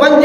5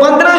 15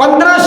15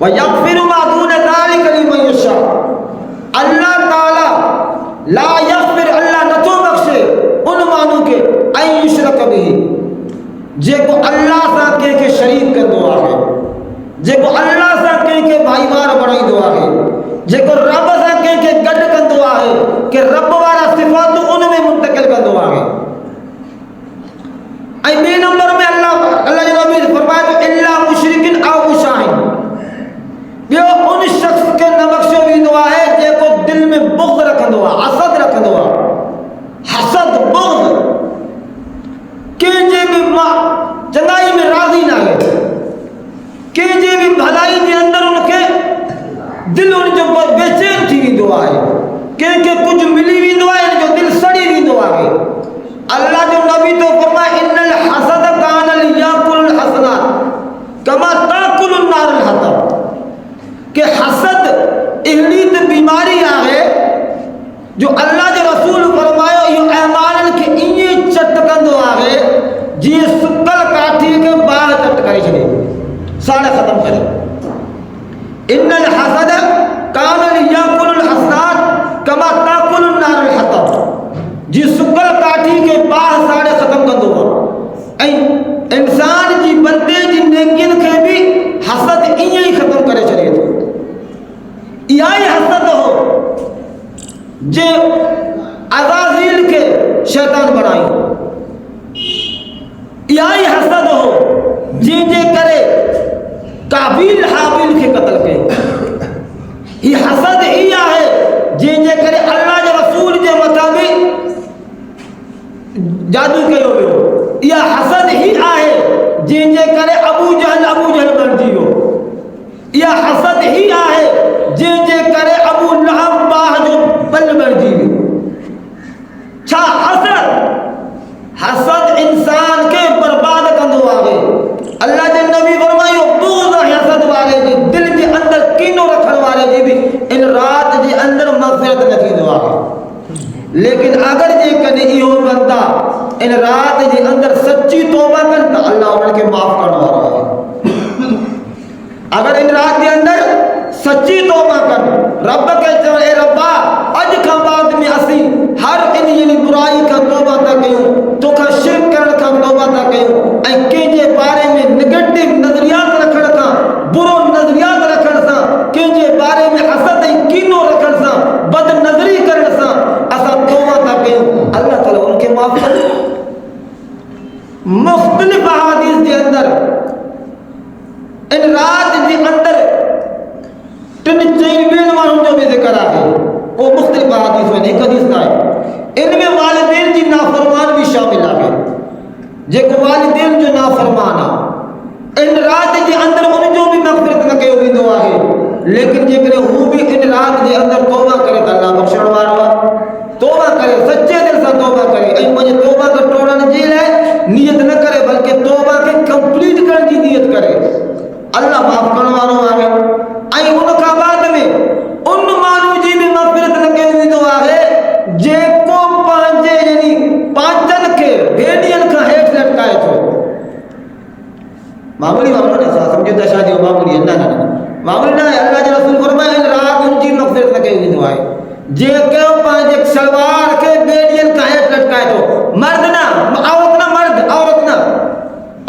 وَيَغْفِرُ مَا دُونَ ذَلِكَ لِمَن يَشَاءُ. اللہ تعالیٰ لا یغفر اللہ نتو بخشے ان مانو کے ان یشرک به جے کو اللہ سا کے شریک کر دو آگے، جے کو اللہ سا کے بھائی بار بڑھائی دو آگے، جے کو رب سا کے گڈ کر دو آگے کہ رب والا صفات ان میں منتقل کر دو آگے. اے بے نمبر میں اللہ جو نبی فرمایا تو الا مشرکن او مشاہن، یہ ان شخص کے نبخشو بھی دعا ہے جے کو دل میں بغض رکھ دو، حسد رکھ دو، حسد بغض کہ جے بھی چنگائی میں راضی نہ ہے، کہ جے بھی بھلائی کے اندر ان کے دل ان جو بے چین تھی دعا ہے کہ کچھ ملی بھی دعا ہے جو دل سڑی بھی دعا ہے. اللہ جو نبی تو فرمایا ان الحسد کان لیاکل الحسنات کما تاکل النار الحطب، کہ حسد اہلی تے بیماری آگے جو اللہ جو رسول فرمایا یہ اعمال کے انہی چٹکندو آگے جی سکل کاٹھی کے باہ چٹ کرے چھڑے ساڑھے ختم کرے. ان الحسد کان لیاکل الحسنات کما تاکل النار الحطب، جی سکل کاٹھی کے باہ ساڑھے ختم کندو انسان جی بندے جی نیکین کے بھی حسد انہی ختم کرے چھڑے تھے. یہی حسد ہو جے عزازیل کے شیطان بنائی، یہی حسد ہو جے کرے قابیل حابیل کے قتل کے، یہ حسد ہی ہے جے کرے اللہ کے رسول کے مطابق جادو کے ہو، یہ حسد ہی ہے جے کرے ابو جہل بن جیو، یہ حسد ہی ہے جے کرے ابو لہب باہ جو بل بن جیو. چھا حسد انسان کے برباد کندو آگے. اللہ کے نبی فرمائیو بغض حسد والے جی دل کے اندر کینو رکھن والے جی بھی ان رات جی اندر مغفرت نہ تھی دو آگے. لیکن اگر جی کدی ایہو بندہ ان رات جی اندر سچی توبہ کن تو اللہ ان کے معاف کرنے والا ہے. اگر ان رات کے اندر سچی توبہ کر رب کے چاہے اے ربا اج کا بعد میں اسی ہر ان یعنی برائی کا توبہ تا کیوں تو کا شرک کرنے کا توبہ تا کیوں اے کنجے بارے میں نگیٹو نظریات رکھن کا برو نظریات رکھن سا کنجے بارے میں حسد کینو رکھن سا بد نظری کرن سا اسا توبہ تا کیوں اللہ تعالی ان کے معاف کر. مختلف احادیث کے اندر ان رات کے اندر تن چین بین مانوں جو بھی ذکر آگے وہ مختلف حدیث میں ایک حدیث نہ ہے. ان میں والدین کی نافرمان بھی شامل آگے جے کو والدین جو نافرمان آ ان رات کے اندر ان جو بھی مغفرت نہ کہو بھی دعا ہے، لیکن جے کرے وہ بھی ان رات کے اندر توبہ کرے تو اللہ بخشن والا توبہ کرے سچے دل سے توبہ کرے. اے مجھے توبہ کا ٹوڑن جی لے نیت نہ کرے بلکہ توبہ کے کمپلیٹ کرنے کی نیت کرے اللہ معاف کرنے والا آگے. اے ان کا بعد میں ان مانو جی بھی مغفرت نہ کہو بھی دعا ہے جے کو پانچے یعنی پانچن کے بھیڑین کا ہیٹ لٹکائے تو معمولی نہیں سمجھو دشا دیو معمولی ہے نہ معمولی نہ ہے. اللہ کے رسول فرمائے ان رات ان کی مغفرت نہ کہو بھی دعا ہے جے کو پانچے شلوار کے بھیڑین کا ہیٹ لٹکائے تو مرد نہ عورت نہ مرد عورت نہ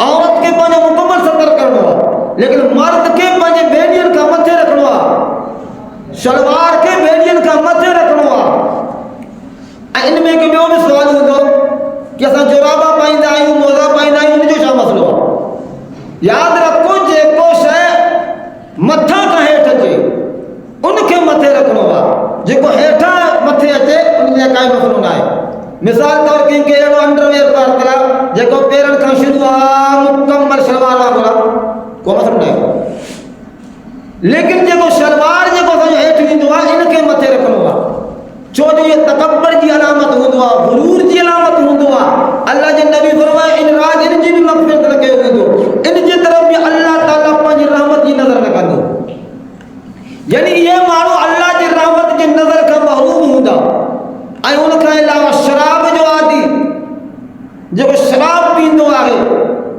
عورت کے پانچے مکمل ستر کرنا لیکن مرد کے پانچے بھیڑین کا متھے رکھنا شلوار کے بھیڑین کا متھے رکھنا. ان میں کہ بھی سوال ہوں کہ اسا جورابا پائندہ آئیوں موزہ پائندہ آئیوں جو شاہ مسئلہ یاد رکھو جے کو شے متھا کا ہیٹھ اچے ان کے متھے رکھنا جے کو ہیٹھا متھے اچے ان کے کائی مسئلہ نہ ہے. مثال طور کہ ایڑو انڈرویئر پار کرا جے کو پیرن کا شروع مکمل شلوار آگا کو مسئلہ نہ ہے. لیکن جے کو شلوار جے کو سجو ہیٹھ بھی دعا ان کے متھے رکھنا چھو جو یہ تکبر کی علامت ہوں دعا غرور کی علامت ہوں دعا. اللہ جے نبی فرمائے ان راج ان جی بھی مغفرت رکھے ہوئے دو ان جی طرف بھی اللہ تعالیٰ پانچ رحمت کی نظر رکھا دو. یعنی یہ مانو اللہ جی رحمت کی نظر کا محروم ہوں دا اے ان کا علاوہ شراب جو آدھی جب شراب پیندو آگے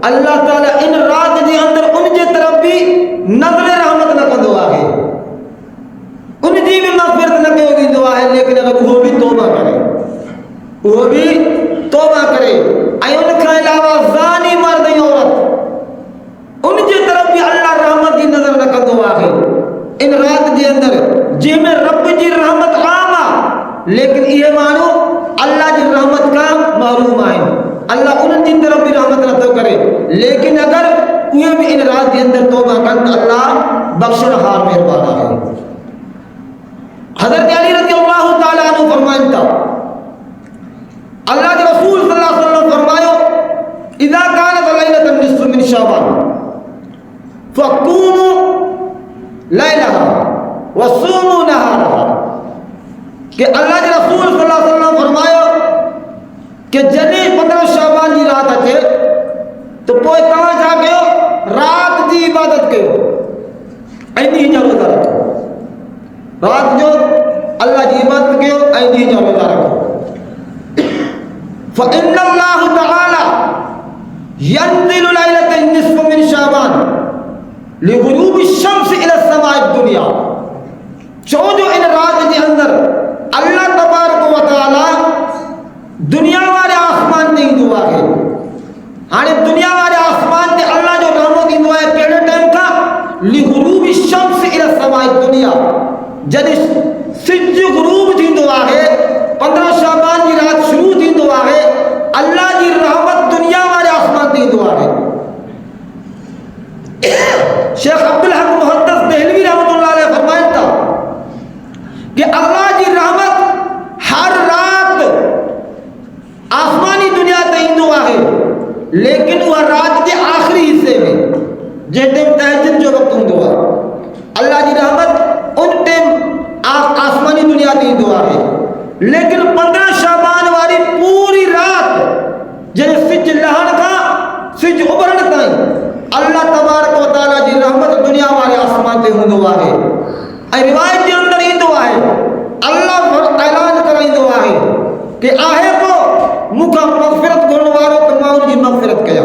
اللہ تعالیٰ ان رات جی اندر ان جی طرف بھی نظر رحمت نہ کندو اندر جن میں رب جی رحمت عام آ لیکن یہ مانو اللہ جی رحمت کا محروم آئیں اللہ انہوں جن طرف بھی رحمت نہ تو کرے لیکن اگر کوئی بھی ان رات کے اندر توبہ کرن اللہ بخشن ہار مہربانہ ہے. حضرت علی رضی اللہ تعالیٰ عنہ فرمائیں تھا اللہ کے رسول صلی اللہ علیہ وسلم فرمایا اذا كانت ليلة النصف من شعبان فقوموا ليلها وصوموا نهارها کہ اللہ کے رسول صلی اللہ علیہ وسلم فرمایا کہ جنی 15 شعبان کی رات اچے تو پوئے کہاں جا کے رات کی عبادت کیو اینی جا روزہ رکھو رات جو اللہ کی عبادت کیو اینی جا روزہ رکھو. فإن اللہ تعالی ينزل ليلة النصف من شعبان لغروب الشمس الى السماء الدنیا چودہ ان رات کے اندر اللہ تبارک و تعالی دنیا والے آسمان تے دعا ہے ہانے دنیا والے آسمان تے اللہ جو رحمت کی دعا ہے کیڑے ٹائم کا لغروب الشمس الى السماء الدنیا جد سج غروب تھی دعا ہے 15 شعبان کی رات شروع تھی دعا ہے اللہ کی رحمت دنیا والے آسمان تے دعا ہے. شیخ عبدالحق محدث دہلوی رحمۃ اللہ علیہ فرمائیں تھا کہ اللہ کی رحمت ہر رات آسمانی دنیا تے دعا ہے لیکن وہ رات کے آخری حصے میں جن ٹائم تہجد جو وقت دعا اللہ کی رحمت ان ٹائم آسمانی دنیا تے دعا ہے لیکن 15 شعبان والی پوری رات جن سج لہن کا سج ابھرن تائیں اللہ تبارک و تعالی جی رحمت دنیا والے آسمان تے دعا ہے. اے روایت کے اندر یہ دعا ہے اللہ اعلان کرائیں دعا ہے کہ آہے کو مکہ مغفرت گھن وارو تو ماں ان کی مغفرت کیا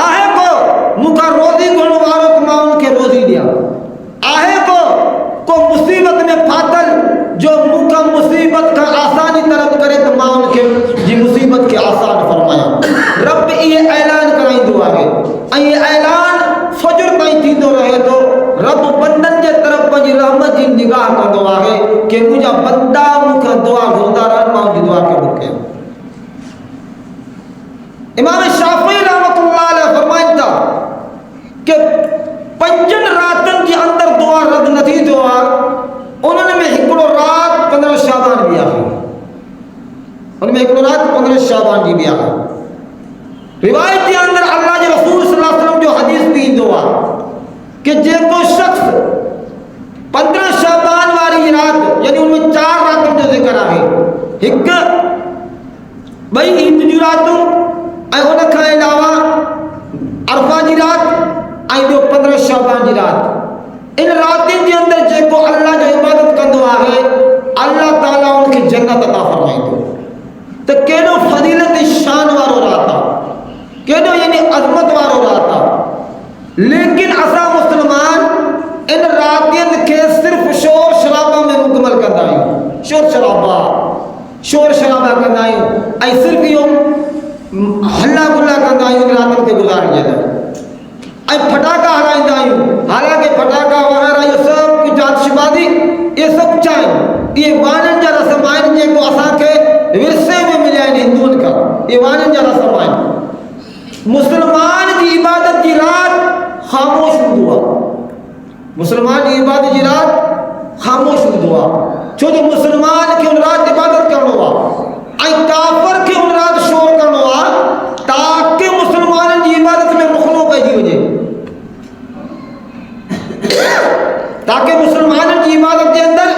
آہے کو مکہ روزی گھن وارو تو ماں ان کے روزی دیا آہے کو مصیبت میں پھاتل جو مکہ مصیبت کا آسانی طلب کرے تو ماں ان کے جی مصیبت کے آسان فرمایا. رب یہ اعلان کرائیں دعا ہے یہ اعلان فجر تائیں تھی تو رہے تو رب بندن کے طرف پنجی رحمت جی نگاہ کا دعا ہے کہ مجھا بندہ مکہ دعا گھوڑا رہا ماں جی دعا کے بکے. امام شافعی رحمت اللہ علیہ فرمائیں تھا کہ 5 راتن کے اندر دعا رد نہ تھی دعا انہوں نے میں ہکڑو رات 15 شعبان بھی آئی ان میں ہکڑو رات 15 شعبان بھی بھی آئی. روایت کے اندر اللہ کے رسول صلی اللہ علیہ وسلم جو حدیث بھی دعا کہ جے کو شخص 15 شعبان والی رات یعنی ان میں 4 راتوں جو ذکر آئے ہک بھئی عید جو راتوں اے ان کا علاوہ عرفہ جی رات اے جو 15 شعبان جی رات ان راتیں کے اندر جے کو اللہ جو عبادت کا دعا ہے اللہ تعالیٰ ان کی جنت عطا فرمائیں دو تو کینو فضیلت شان وارو راتا کینو یعنی عظمت وارو راتا لیکن اسا مسلمان ان راتیں کے صرف شور شرابہ میں مکمل کر دائیں شور شرابہ کر دائیں اے صرف یوں ہلا گلا کر دائیں راتوں کے گزار جائے اے پھٹاکا ہرائیں دائیں حالانکہ پھٹاکا وغیرہ یہ سب کی جات شبادی یہ سب چاہیں یہ وانن جا رسمائن جے کو اسا کے ورثے میں ملائیں ہندون کا یہ وانن جا رسمائن مسلمان کی عبادت کی رات خاموش دعا مسلمان کی عبادت کی رات خاموش دعا چھوٹے مسلمان کی ان رات عبادت کرنا ہوا اے کافر کی ان رات شور کرنا ہوا تاکہ مسلمان کی عبادت میں رخنوں پیدی ہو جائے تاکہ مسلمان کی عبادت کے اندر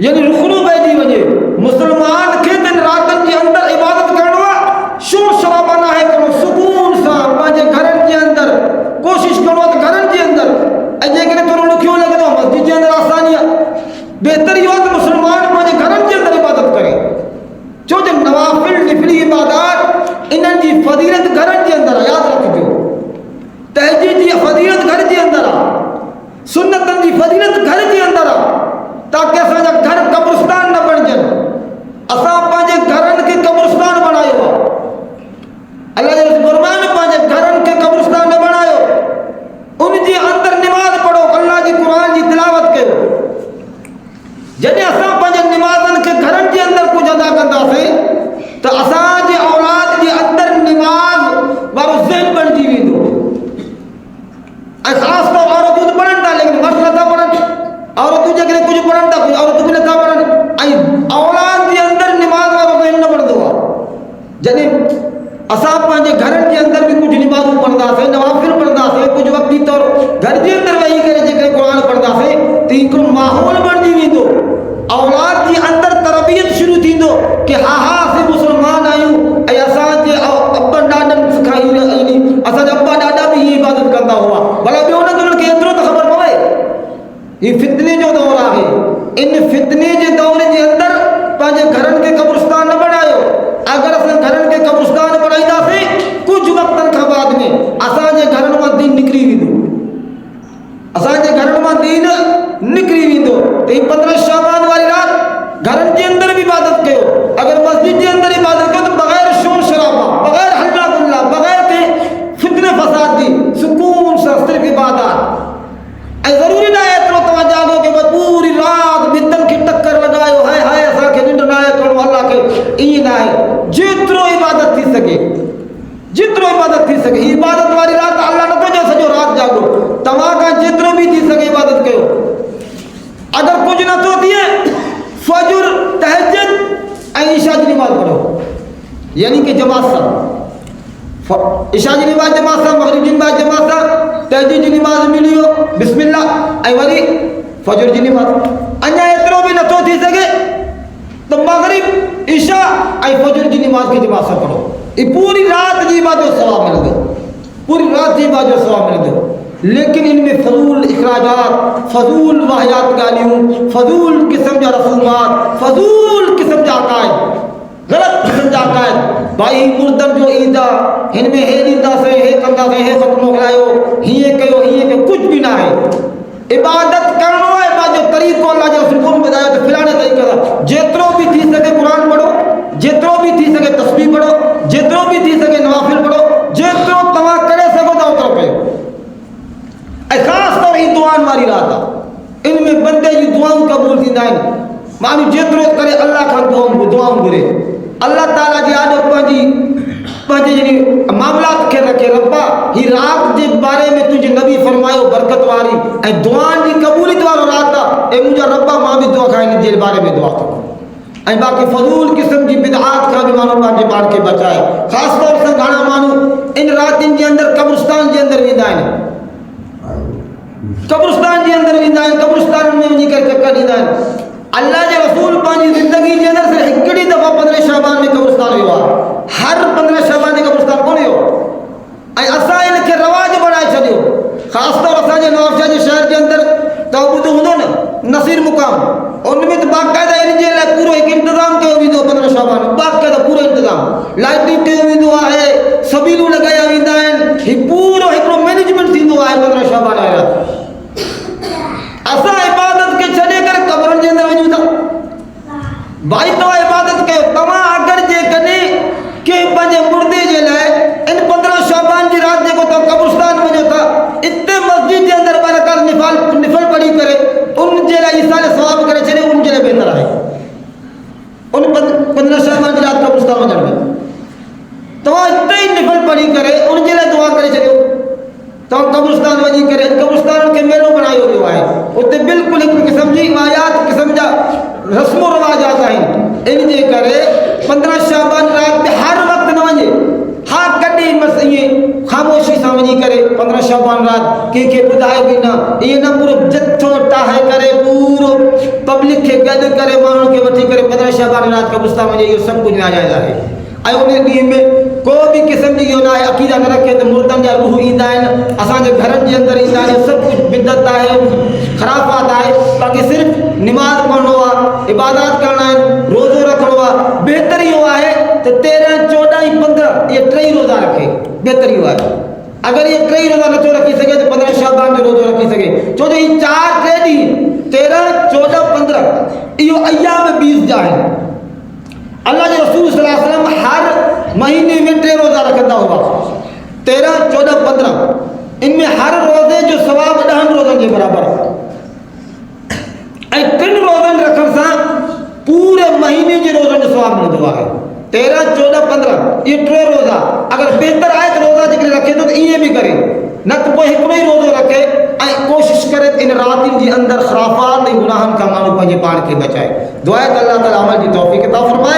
یعنی رخنوں پیدی ہو جائے مسلمان کے دن راتن کے اندر عبادت کرنا ہوا شور شرابہ نہ ہے کرو سکون سا باجے گھرن کے اندر کوشش کرو تو گھرن کے اندر ایجے کہ تو انہوں کیوں لگے تو مسجد کے اندر آسانیاں بہتر یہ ہو کہ مسلمان باجے گھرن کے اندر عبادت کرے جو جب نوافل نفلی عبادات انہوں کی فضیلت گھرن کے اندر یاد رکھو تہجید کی فضیلت گھر کے اندر سنتن کی فضیلت گھر کے اندر تاکہ اسا گھر قبرستان نہ بن جائے اسا پانچے گھرن کے قبرستان بنائے ہوا اللہ جس فرمان پانچے گھرن کے قبرستان نہ بنائے ان کے اندر نماز پڑھو اللہ کی قرآن کی لگے کچھ پڑھن تھا کچھ عورت بھی نہ تھا پڑھن اولاد کے اندر نماز کا وقت نہ پڑھ دو جنے اساں پانچے گھرن کے اندر بھی کچھ نماز پڑھدا سے نوافل پڑھدا سے کچھ وقتی طور گھر کے اندر وہی کرے جے قرآن پڑھدا سے تی کو ماحول بن جی ویندو اولاد کے اندر تربیت شروع تھیندو کہ ہاں ہاں سے مسلمان آیوں اے اساں جے ابا ڈاڈن سکھائی یعنی اساں ابا ڈاڈا بھی یہ عبادت کرتا ہوا بھلا بھی انہاں دن کے اترو تو خبر پوے یہ فتنے جو دور آئے ان فتنے کے دور کے اندر پانچے گھرن کے قبرستان نہ بنایو اگر اساں گھرن کے قبرستان بنائیدا سے کچھ وقتن کا بعد میں اساں جے گھرن میں دین نکری ویندو اساں جے گھرن میں دین نکری ویندو تے 15 شعبان والی رات گھرن کے اندر بھی عبادت کیو اگر مسجد کے اندر عبادت کیو تو بغیر شور شرابہ بغیر حلہ گلا بغیر فتنے فساد دی سکون سے صرف عبادت اے ضروری نہ ہے تو توجہ دو کہ پوری رات بدن کی ٹکر لگایو ہائے ہائے اساں کے نند نہ کرو اللہ کے ای نہ ہے جترو عبادت تھی سکے جترو عبادت تھی سکے عبادت والی رات اللہ نہ تو جو سجو رات جاگو تما کا جترو بھی تھی سکے عبادت کیو اگر کچھ نہ تو دیے فجر تہجد عشاء کی نماز پڑھو یعنی کہ جماعت سا عشاء کی نماز جماعت سا مغرب کی نماز جماعت سا تہجد کی نماز ملیو بسم اللہ اے ولی فجر کی نماز انیا اترو بھی نہ تو تھی سکے تو مغرب عشاء اے فجر کی نماز کی جماعت سے پڑھو یہ پوری رات کی عبادت ثواب مل دے پوری رات کی عبادت ثواب مل دے لیکن ان میں فضول اخراجات فضول واحیات گالیوں فضول قسم جا رسومات فضول قسم جا عقائد غلط قسم جا عقائد بھائی مردم جو عیدہ ان میں ہے دیندہ سے ہے کندہ سے ہے ختم ہو گلائیو ہیے کہ کچھ بھی نہ ہے عبادت کرنو ہے جو طریقہ اللہ جو رسول کو بتایا تو فلانے طریقہ دا جترو بھی تھی سکے قرآن پڑھو جترو بھی تھی سکے تسبیح پڑھو جترو بھی تھی سکے نوافل پڑھو جترو تما کرے سکو دا اترو پہ اے خاص طور ہی دعان ماری رہا تھا ان میں بندے یہ دعاؤں قبول تھی دائیں معنی جترو کرے اللہ کھان دعاؤں گرے اللہ تعالیٰ جی آج پانچے یعنی معاملات کے رکھے ربا ہی رات جے بارے میں تجھے نبی فرمائے برکت واری اے دعان جی قبولی دوارو رات تھا اے مجھا ربا ماں بھی دعا کھائیں جے بارے میں دعا کرو اے باقی فضول قسم کی بدعات کا بھی مانو مانجے بار کے بچائے خاص طور سے گانا مانو ان راتن کے اندر قبرستان کے اندر ویندائیں قبرستان کے اندر ویندائیں قبرستان میں ونی کر چکر ویندائیں اللہ کے رسول پانی زندگی کے اندر سے ہکڑی دفعہ 15 شعبان میں قبرستان ہوا ہر 15 شعبان میں قبرستان کون ہو اے اساں ان کے رواج بنائے چھڈیو خاص طور اساں جے نوابشاہ جے شہر کے اندر توبت ہوندو نا نصیر مقام ان میں تو باقاعدہ ان جے لائے پورو ایک انتظام کے ہوئی دو 15 شعبان باقاعدہ پورا انتظام لائٹنگ کے ہوئی دو ہے سبیلو لگایا ویندائیں ہی پورو ایکڑو مینجمنٹ تھیندو ہے 15 شعبان آیا اساں عبادت کے چھڈے کر قبرن کے اندر وجو تھا بھائی تو عبادت کے تمام اگر جے کنے کہ پنجے مردے جے لائے ان 15 شعبان کی رات جے کو تو قبرستان میں جو تھا اتنے مسجد کے اندر برکات نفل پڑی کرے ان جے لائے عیسیٰ ثواب کرے چلے ان جے لائے بہتر آئے ان 15 شعبان کی رات قبرستان میں جڑ گئے تو اتنے ہی نفل پڑی کرے ان جے لائے دعا کرے چلے تو قبرستان وجی کرے قبرستان کے میلوں بنائی ہو رہا ہے اتنے بالکل ایک قسم جی آیات قسم جا رسم و رواجات ہیں ان جے کرے 15 شعبان رات پہ ہر وقت نہ ونجے ہاں کڈی مسئلے خاموشی سامنی کرے 15 شعبان رات کہ بدائے بھی نہ یہ نہ پورو جتھو ٹاہے کرے پورو پبلک کے گد کرے مانو کے وٹھی کرے 15 شعبان رات قبرستان میں یہ سب کچھ ناجائز ہے آئے انہیں دین میں کوئی بھی قسم کی نہ عقیدہ نہ رکھے تو مردن جا روح ایندائیں اساں جے گھرن کے اندر ایندائیں سب کچھ بدعت ہے خرافات ہے باقی صرف نماز پڑھنا عبادات کرنا ہے روزہ رکھنا بہتری ہوا ہے تو 13 14 15 یہ 3 روزہ رکھے بہتری ہوا ہے اگر یہ 3 روزہ نہ رکھی سکے تو 15 شعبان میں روزہ رکھی سکے جو یہ 4 3 13 14 15 یہ ایام 20 جائیں اللہ کے رسول صلی اللہ علیہ وسلم ہر مہینے میں 3 روزہ رکھتا ہوگا 13 14 15 ان میں ہر روزے جو ثواب 10 روزوں کے برابر اے 3 روزن رکھن سا پورے مہینے کے روزوں کے ثواب ملتا ہے 13 14 15 یہ 3 روزہ اگر بہتر آئے تو روزہ ذکر رکھے تو یہ بھی کرے نہ تو کوئی ایک روزہ رکھے کوشش کرے ان راتی جی اندر خرافات نے گناہن کا مانو پنجے پان کے بچائے. دعا ہے کہ اللہ تعالیٰ عمل کی توفیق عطا فرمائے.